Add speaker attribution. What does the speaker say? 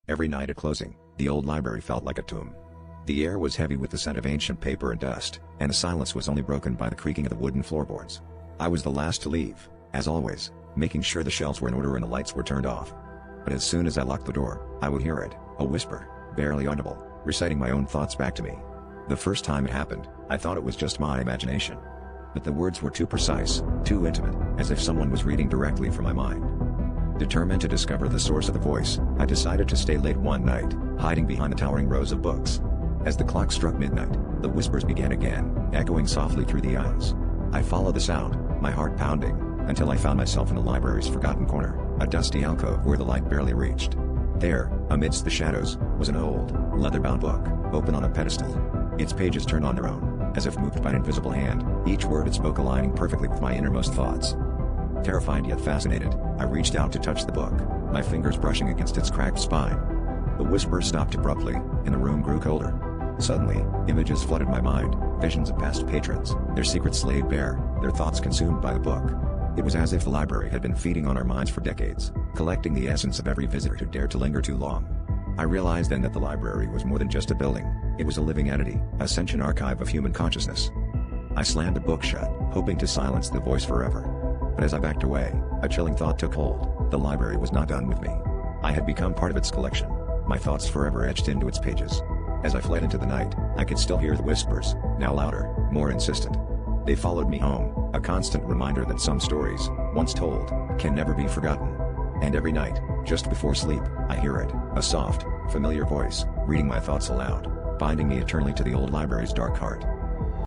Speaker 1: Every night at closing, the old library felt like a tomb. The air was heavy with the scent of ancient paper and dust, and the silence was only broken by the creaking of the wooden floorboards. I was the last to leave, as always, making sure the shelves were in order and the lights were turned off. But as soon as I locked the door, I would hear it, a whisper, barely audible, reciting my own thoughts back to me. The first time it happened, I thought it was just my imagination. But the words were too precise, too intimate, as if someone was reading directly from my mind. Determined to discover the source of the voice, I decided to stay late one night, hiding behind the towering rows of books. As the clock struck midnight, the whispers began again, echoing softly through the aisles. I followed the sound, my heart pounding, until I found myself in the library's forgotten corner, a dusty alcove where the light barely reached. There, amidst the shadows, was an old, leather-bound book, open on a pedestal. Its pages turned on their own, as if moved by an invisible hand, each word it spoke aligning perfectly with my innermost thoughts. Terrified yet fascinated, I reached out to touch the book, my fingers brushing against its cracked spine. The whisper stopped abruptly, and the room grew colder. Suddenly, images flooded my mind, visions of past patrons, their secrets laid bare, their thoughts consumed by the book. It was as if the library had been feeding on our minds for decades, collecting the essence of every visitor who dared to linger too long. I realized then that the library was more than just a building, it was a living entity, a sentient archive of human consciousness. I slammed the book shut, hoping to silence the voice forever. But as I backed away, a chilling thought took hold. The library was not done with me. I had become part of its collection, my thoughts forever etched into its pages. As I fled into the night, I could still hear the whispers, now louder, more insistent. They followed me home, a constant reminder that some stories, once told, can never be forgotten. And every night, just before sleep, I hear it, a soft, familiar voice, reading my thoughts aloud, binding me eternally to the old library's dark heart.